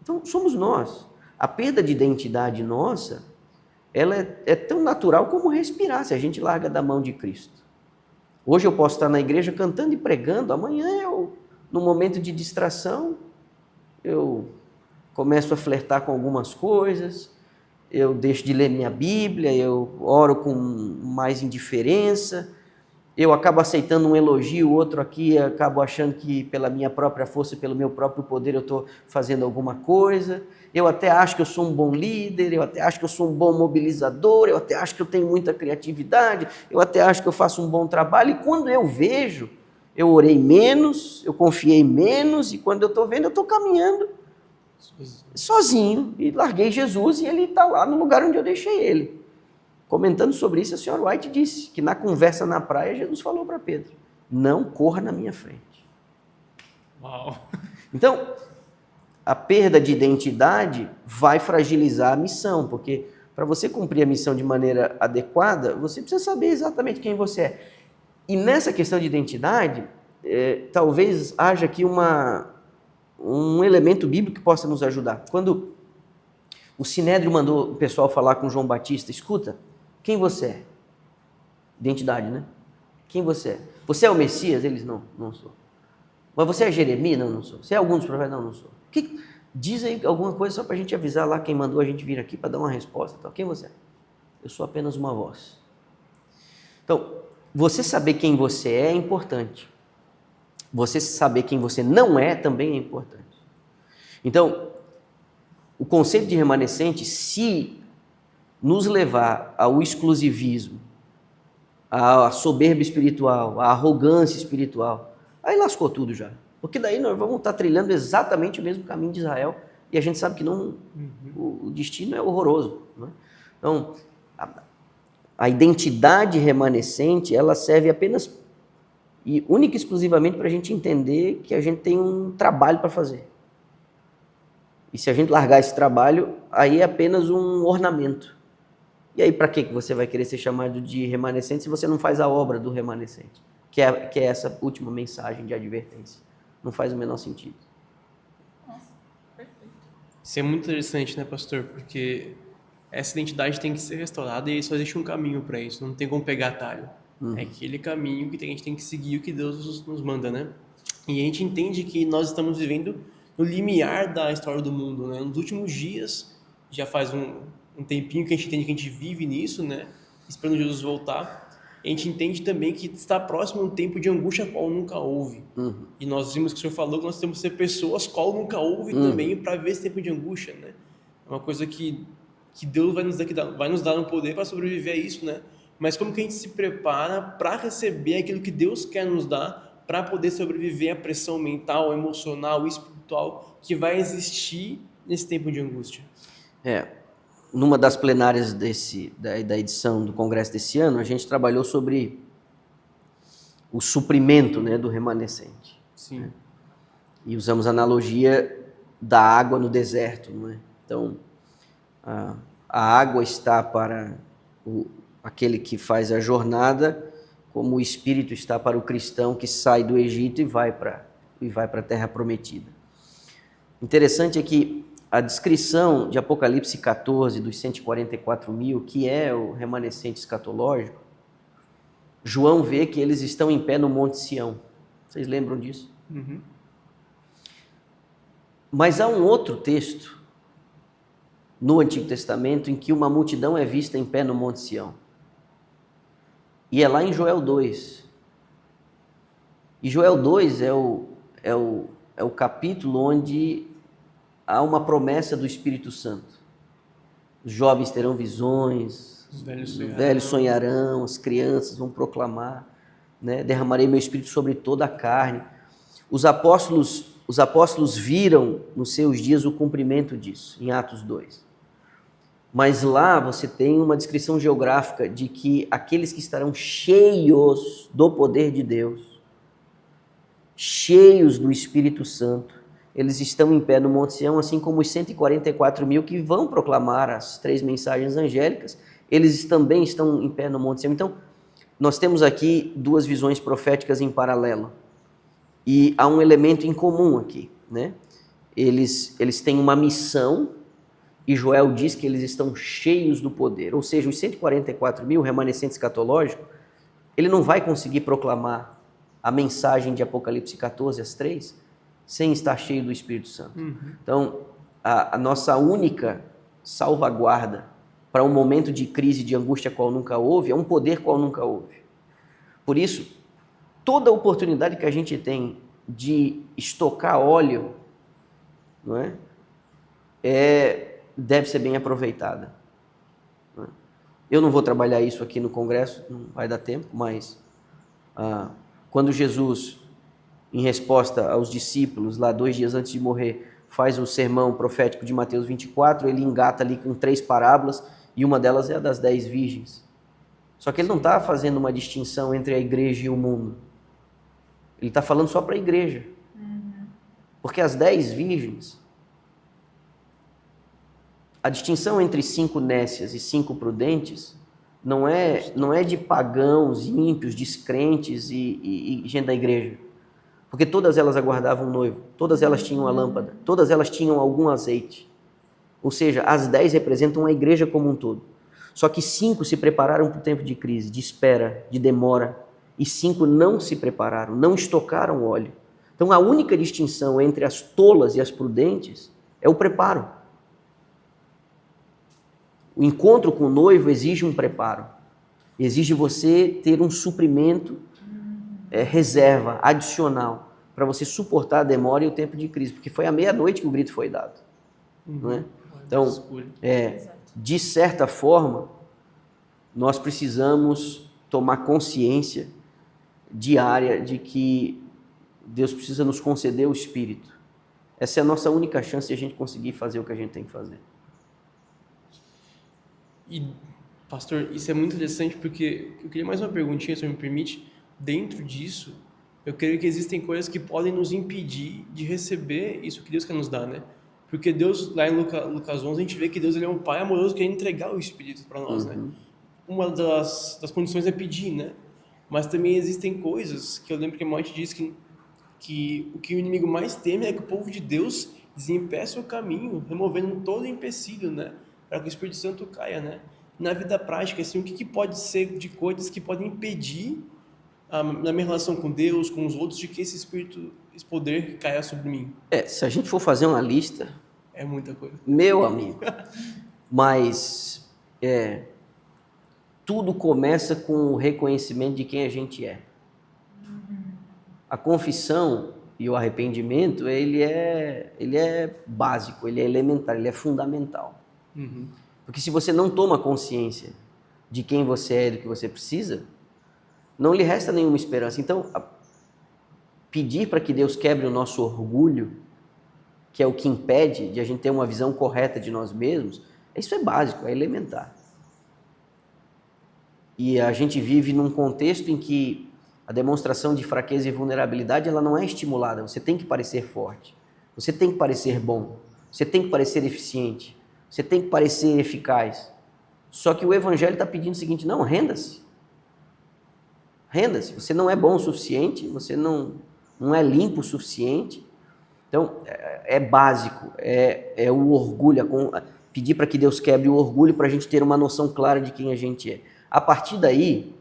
S2: Então, somos nós. A perda de identidade nossa, ela é tão natural como respirar, se a gente larga da mão de Cristo. Hoje eu posso estar na igreja cantando e pregando, amanhã no momento de distração, eu começo a flertar com algumas coisas, eu deixo de ler minha Bíblia, eu oro com mais indiferença, eu acabo aceitando um elogio, outro aqui, acabo achando que pela minha própria força, pelo meu próprio poder eu estou fazendo alguma coisa, eu até acho que eu sou um bom líder, eu até acho que eu sou um bom mobilizador, eu até acho que eu tenho muita criatividade, eu até acho que eu faço um bom trabalho, e quando eu vejo, eu orei menos, eu confiei menos, e quando eu estou vendo, eu estou caminhando sozinho, e larguei Jesus, e ele está lá no lugar onde eu deixei ele. Comentando sobre isso, a senhora White disse que na conversa na praia, Jesus falou para Pedro: não corra na minha frente.
S3: Uau!
S2: Então, a perda de identidade vai fragilizar a missão, porque para você cumprir a missão de maneira adequada, você precisa saber exatamente quem você é. E nessa questão de identidade, talvez haja aqui um elemento bíblico que possa nos ajudar. Quando o Sinédrio mandou o pessoal falar com João Batista: escuta, quem você é? Identidade, né? Quem você é? Você é o Messias? Eles: não sou. Mas você é Jeremias? Não sou. Você é algum dos profetas? Não sou. Diz aí alguma coisa só para a gente avisar lá quem mandou a gente vir aqui para dar uma resposta. Então, quem você é? Eu sou apenas uma voz. Então, você saber quem você é importante. Você saber quem você não é também é importante. Então, o conceito de remanescente, se nos levar ao exclusivismo, à soberba espiritual, à arrogância espiritual, aí lascou tudo já. Porque daí nós vamos estar trilhando exatamente o mesmo caminho de Israel, e a gente sabe que não, o destino é horroroso. Né? Então, a identidade remanescente, ela serve apenas e única e exclusivamente para a gente entender que a gente tem um trabalho para fazer. E se a gente largar esse trabalho, aí é apenas um ornamento. E aí para que você vai querer ser chamado de remanescente se você não faz a obra do remanescente? Que é essa última mensagem de advertência. Não faz o menor sentido.
S1: Nossa, perfeito.
S3: Isso é muito interessante, né, pastor? Porque essa identidade tem que ser restaurada e só existe um caminho para isso. Não tem como pegar atalho. É aquele caminho que a gente tem que seguir o que Deus nos manda, né? E a gente entende que nós estamos vivendo no limiar da história do mundo, né? Nos últimos dias, já faz um tempinho que a gente entende que a gente vive nisso, né? Esperando Jesus voltar. A gente entende também que está próximo a um tempo de angústia qual nunca houve. E nós vimos que o Senhor falou que nós temos que ser pessoas qual nunca houve também para ver esse tempo de angústia, né? É uma coisa que Deus vai nos dar um poder para sobreviver a isso, né? Mas como que a gente se prepara para receber aquilo que Deus quer nos dar para poder sobreviver à pressão mental, emocional, espiritual que vai existir nesse tempo de angústia?
S2: Numa das plenárias da edição do congresso desse ano, a gente trabalhou sobre o suprimento, né, do remanescente.
S3: Sim.
S2: Né? E usamos a analogia da água no deserto, não é? Então, a água está para aquele que faz a jornada, como o Espírito está para o cristão que sai do Egito e vai para a terra prometida. Interessante é que a descrição de Apocalipse 14 dos 144.000, que é o remanescente escatológico, João vê que eles estão em pé no Monte Sião. Vocês lembram disso? Mas há um outro texto no Antigo Testamento em que uma multidão é vista em pé no Monte Sião. E é lá em Joel 2. E Joel 2 é o capítulo onde há uma promessa do Espírito Santo. Os jovens terão visões, os velhos sonharão, as crianças vão proclamar, né? Derramarei meu Espírito sobre toda a carne. Os apóstolos viram nos seus dias o cumprimento disso, em Atos 2. Mas lá você tem uma descrição geográfica de que aqueles que estarão cheios do poder de Deus, cheios do Espírito Santo, eles estão em pé no Monte Sião, assim como os 144.000 que vão proclamar as 3 mensagens angélicas, eles também estão em pé no Monte Sião. Então, nós temos aqui 2 visões proféticas em paralelo. E há um elemento em comum aqui, né? Eles têm uma missão, e Joel diz que eles estão cheios do poder. Ou seja, os 144.000, remanescente escatológico, ele não vai conseguir proclamar a mensagem de Apocalipse 14, as 3, sem estar cheio do Espírito Santo. Então, a nossa única salvaguarda para um momento de crise, de angústia qual nunca houve, é um poder qual nunca houve. Por isso, toda oportunidade que a gente tem de estocar óleo, não é? Deve ser bem aproveitada. Não é? Eu não vou trabalhar isso aqui no congresso, não vai dar tempo, mas quando Jesus, em resposta aos discípulos, lá 2 dias antes de morrer, faz o sermão profético de Mateus 24, ele engata ali com 3 parábolas, e uma delas é a das 10 virgens. Só que ele não está fazendo uma distinção entre a igreja e o mundo. Ele está falando só para a igreja. Porque as 10 virgens, a distinção entre 5 nécias e 5 prudentes não é de pagãos, ímpios, descrentes e gente da igreja. Porque todas elas aguardavam um noivo, todas elas tinham a lâmpada, todas elas tinham algum azeite. Ou seja, as 10 representam a igreja como um todo. Só que 5 se prepararam para o tempo de crise, de espera, de demora. E 5 não se prepararam, não estocaram óleo. Então a única distinção entre as tolas e as prudentes é o preparo. O encontro com o noivo exige um preparo. Exige você ter um suprimento, reserva, adicional, para você suportar a demora e o tempo de crise. Porque foi à meia-noite que o grito foi dado. Não é? Então, de certa forma, nós precisamos tomar consciência diária de que Deus precisa nos conceder o Espírito. Essa é a nossa única chance de a gente conseguir fazer o que a gente tem que fazer.
S3: E, pastor, isso é muito interessante porque eu queria mais uma perguntinha, se me permite. Dentro disso, eu creio que existem coisas que podem nos impedir de receber isso que Deus quer nos dar, né? Porque Deus, lá em Lucas 11, a gente vê que Deus ele é um pai amoroso que quer entregar o Espírito para nós, né? Uma das condições é pedir, né? Mas também existem coisas que eu lembro que a Morte diz que o que o inimigo mais teme é que o povo de Deus desempeça o caminho, removendo todo o empecilho, né? Para que o Espírito Santo caia, né? Na vida prática, assim, o que pode ser de coisas que podem impedir na minha relação com Deus, com os outros, de que esse espírito, esse poder caia sobre mim?
S2: Se a gente for fazer uma lista,
S3: É muita coisa.
S2: meu amigo, mas tudo começa com o reconhecimento de quem a gente é. A confissão e o arrependimento, ele é básico, ele é elementar, ele é fundamental.
S3: Uhum.
S2: Porque se você não toma consciência de quem você é e do que você precisa, não lhe resta nenhuma esperança. Então, pedir para que Deus quebre o nosso orgulho, que é o que impede de a gente ter uma visão correta de nós mesmos, isso é básico, é elementar. E a gente vive num contexto em que a demonstração de fraqueza e vulnerabilidade, ela não é estimulada. Você tem que parecer forte, você tem que parecer bom, você tem que parecer eficiente, você tem que parecer eficaz. Só que o Evangelho está pedindo o seguinte: não, renda-se. Renda-se. Você não é bom o suficiente, você não é limpo o suficiente. Então, é básico, é o orgulho, pedir para que Deus quebre o orgulho para a gente ter uma noção clara de quem a gente é. A partir daí,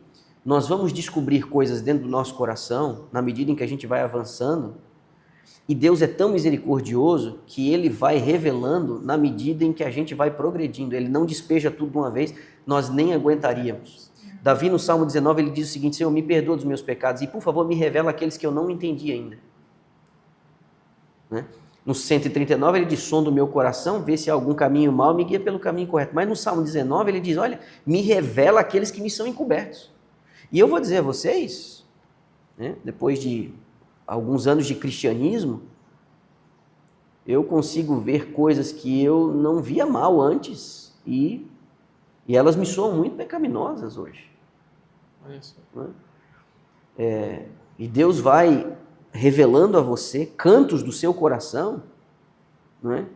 S2: nós vamos descobrir coisas dentro do nosso coração, na medida em que a gente vai avançando, e Deus é tão misericordioso que Ele vai revelando na medida em que a gente vai progredindo. Ele não despeja tudo de uma vez, nós nem aguentaríamos. Davi, no Salmo 19, ele diz o seguinte: Senhor, me perdoa dos meus pecados e, por favor, me revela aqueles que eu não entendi ainda. Né? No 139, ele diz: sonda o meu coração, vê se há algum caminho mau, me guia pelo caminho correto. Mas no Salmo 19, ele diz: olha, me revela aqueles que me são encobertos. E eu vou dizer a vocês, né, depois de alguns anos de cristianismo, eu consigo ver coisas que eu não via mal antes e elas me soam muito pecaminosas hoje.
S3: Olha só.
S2: Né? E Deus vai revelando a você cantos do seu coração, não é?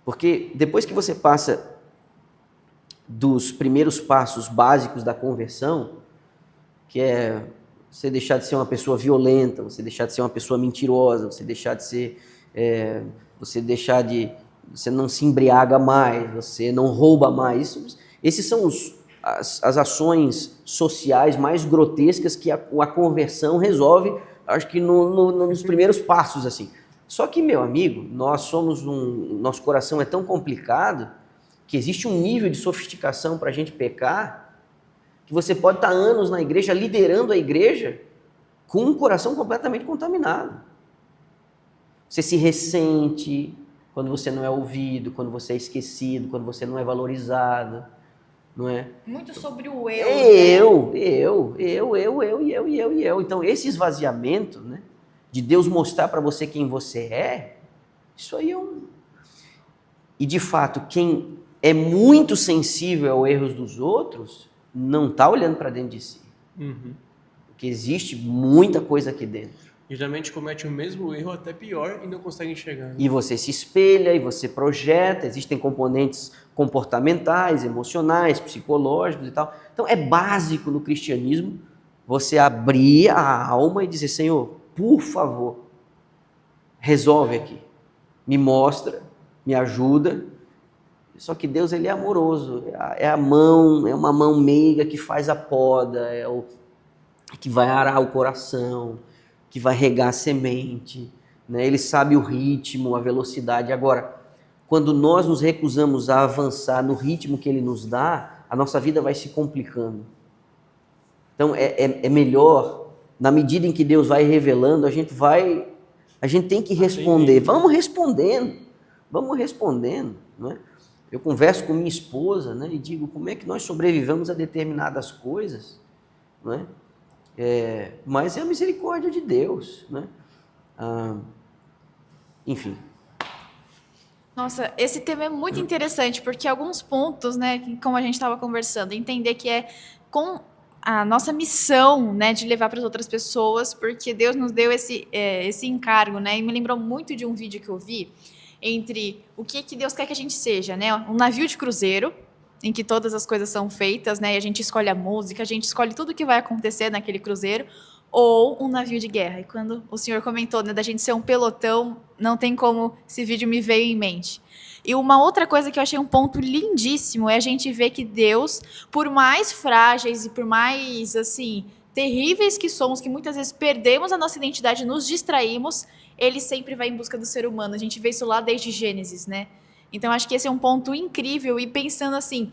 S2: Porque depois que você passa dos primeiros passos básicos da conversão, que é você deixar de ser uma pessoa violenta, você deixar de ser uma pessoa mentirosa, você deixar de ser, você não se embriaga mais, você não rouba mais. Esses são as ações sociais mais grotescas que a conversão resolve, acho que nos primeiros passos, assim. Só que, meu amigo, nosso coração é tão complicado que existe um nível de sofisticação para a gente pecar, que você pode estar anos na igreja, liderando a igreja, com um coração completamente contaminado. Você se ressente quando você não é ouvido, quando você é esquecido, quando você não é valorizado, não é?
S1: Muito sobre o eu.
S2: Eu. Então, esse esvaziamento, né, de Deus mostrar para você quem você é, isso aí é E, de fato, quem é muito sensível aos erros dos outros, não está olhando para dentro de si.
S3: Uhum.
S2: Porque existe muita coisa aqui dentro.
S3: E geralmente comete o mesmo erro, até pior, e não consegue enxergar. Né?
S2: E você se espelha, e você projeta, existem componentes comportamentais, emocionais, psicológicos e tal. Então é básico no cristianismo você abrir a alma e dizer: Senhor, por favor, resolve aqui, me mostra, me ajuda. Só que Deus, ele é amoroso, é uma mão meiga que faz a poda, que vai arar o coração, que vai regar a semente, né? Ele sabe o ritmo, a velocidade. Agora, quando nós nos recusamos a avançar no ritmo que ele nos dá, a nossa vida vai se complicando. Então é melhor, na medida em que Deus vai revelando, a gente tem que responder. Vamos respondendo, não é? Eu converso com minha esposa, né, e digo como é que nós sobrevivemos a determinadas coisas, não é? Mas é a misericórdia de Deus, né? Enfim.
S1: Nossa, esse tema é muito interessante, porque alguns pontos, né, como a gente estava conversando, entender que é com a nossa missão, né, de levar para as outras pessoas, porque Deus nos deu esse encargo, né, e me lembrou muito de um vídeo que eu vi, entre o que Deus quer que a gente seja, né, um navio de cruzeiro, em que todas as coisas são feitas, né, e a gente escolhe a música, a gente escolhe tudo o que vai acontecer naquele cruzeiro, ou um navio de guerra. E quando o senhor comentou, né, da gente ser um pelotão, não tem como esse vídeo me veio em mente. E uma outra coisa que eu achei um ponto lindíssimo é a gente ver que Deus, por mais frágeis e por mais, assim, terríveis que somos, que muitas vezes perdemos a nossa identidade, nos distraímos, ele sempre vai em busca do ser humano. A gente vê isso lá desde Gênesis, né? Então, acho que esse é um ponto incrível. E pensando assim,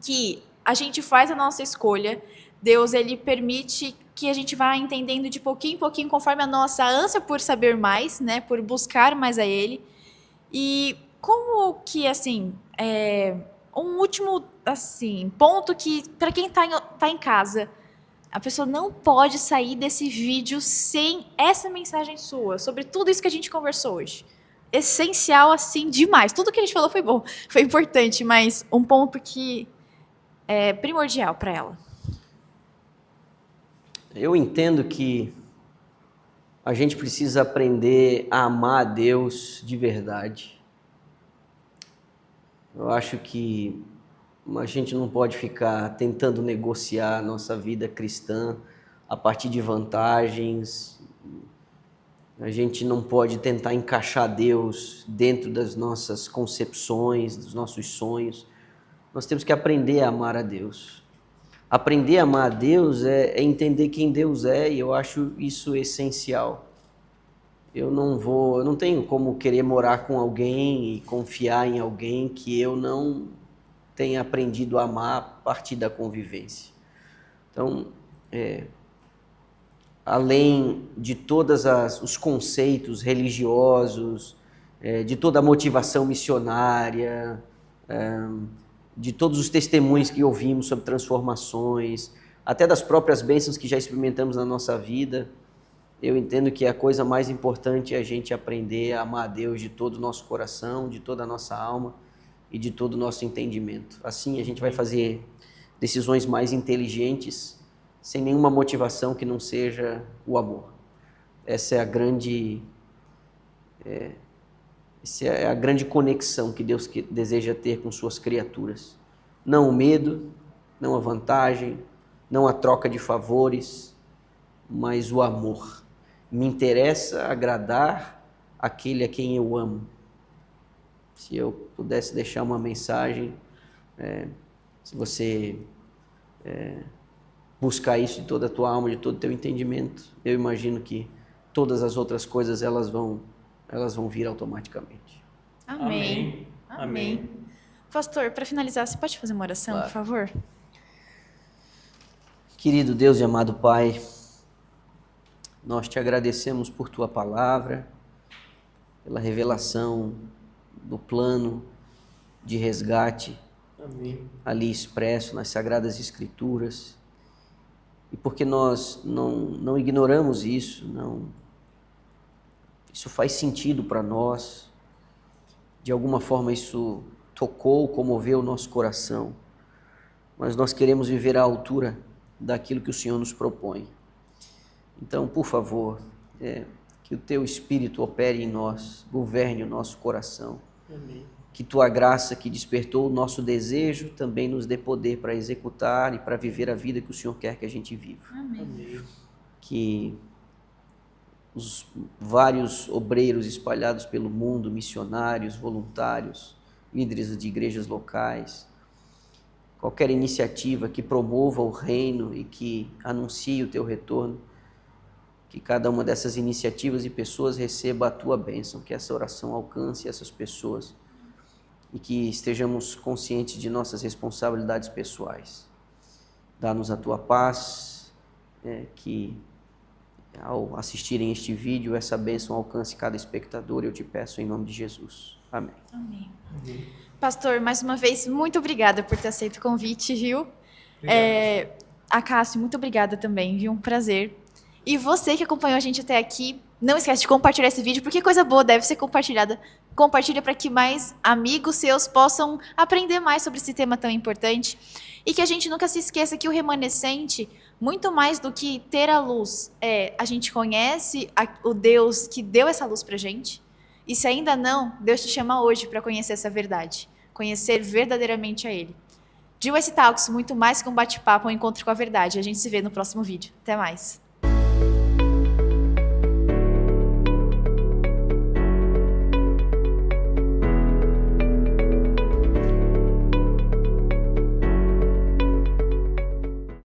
S1: que a gente faz a nossa escolha, Deus, ele permite que a gente vá entendendo de pouquinho em pouquinho, conforme a nossa ânsia por saber mais, né? Por buscar mais a ele. E como que, assim, um último, assim, ponto que, para quem tá em casa, a pessoa não pode sair desse vídeo sem essa mensagem sua, sobre tudo isso que a gente conversou hoje. Essencial, assim, demais. Tudo que a gente falou foi bom, foi importante, mas um ponto que é primordial para ela.
S2: Eu entendo que a gente precisa aprender a amar a Deus de verdade. Eu acho que a gente não pode ficar tentando negociar a nossa vida cristã a partir de vantagens. A gente não pode tentar encaixar Deus dentro das nossas concepções, dos nossos sonhos. Nós temos que aprender a amar a Deus. Aprender a amar a Deus é entender quem Deus é, e eu acho isso essencial. Eu não tenho como querer morar com alguém e confiar em alguém que eu não tenha aprendido a amar a partir da convivência. Então, além de todos os conceitos religiosos, de toda a motivação missionária, de todos os testemunhos que ouvimos sobre transformações, até das próprias bênçãos que já experimentamos na nossa vida, eu entendo que a coisa mais importante é a gente aprender a amar a Deus de todo o nosso coração, de toda a nossa alma e de todo o nosso entendimento. Assim a gente vai fazer decisões mais inteligentes, sem nenhuma motivação que não seja o amor. Essa é a grande conexão que Deus deseja ter com suas criaturas. Não o medo, não a vantagem, não a troca de favores, mas o amor. Me interessa agradar aquele a quem eu amo. Se eu pudesse deixar uma mensagem, se você buscar isso de toda a tua alma, de todo o teu entendimento, eu imagino que todas as outras coisas elas vão vir automaticamente.
S1: Amém. Amém. Pastor, para finalizar, você pode fazer uma oração,
S2: Claro.
S1: por favor?
S2: Querido Deus e amado Pai, nós te agradecemos por tua palavra, pela revelação do plano de resgate
S3: Amém.
S2: ali expresso nas Sagradas Escrituras, e porque nós não ignoramos isso, isso faz sentido para nós, de alguma forma isso tocou, comoveu o nosso coração, mas nós queremos viver à altura daquilo que o Senhor nos propõe. Então, por favor, que o teu Espírito opere em nós, governe o nosso coração.
S3: Amém.
S2: Que tua graça que despertou o nosso desejo também nos dê poder para executar e para viver a vida que o Senhor quer que a gente viva.
S1: Amém.
S3: Amém.
S2: Que os vários obreiros espalhados pelo mundo, missionários, voluntários, líderes de igrejas locais, qualquer iniciativa que promova o reino e que anuncie o teu retorno, que cada uma dessas iniciativas e pessoas receba a tua bênção, que essa oração alcance essas pessoas e que estejamos conscientes de nossas responsabilidades pessoais. Dá-nos a tua paz, que ao assistirem este vídeo, essa bênção alcance cada espectador, eu te peço em nome de Jesus. Amém.
S1: Amém.
S3: Amém.
S1: Pastor, mais uma vez, muito obrigada por ter aceito o convite, viu? A Cássio, muito obrigada também, viu? Um prazer. E você que acompanhou a gente até aqui, não esquece de compartilhar esse vídeo, porque coisa boa deve ser compartilhada. Compartilha para que mais amigos seus possam aprender mais sobre esse tema tão importante. E que a gente nunca se esqueça que o remanescente, muito mais do que ter a luz, a gente conhece o Deus que deu essa luz pra gente. E se ainda não, Deus te chama hoje para conhecer essa verdade. Conhecer verdadeiramente a Ele. GYC Talks, muito mais que um bate-papo, um encontro com a verdade. A gente se vê no próximo vídeo. Até mais.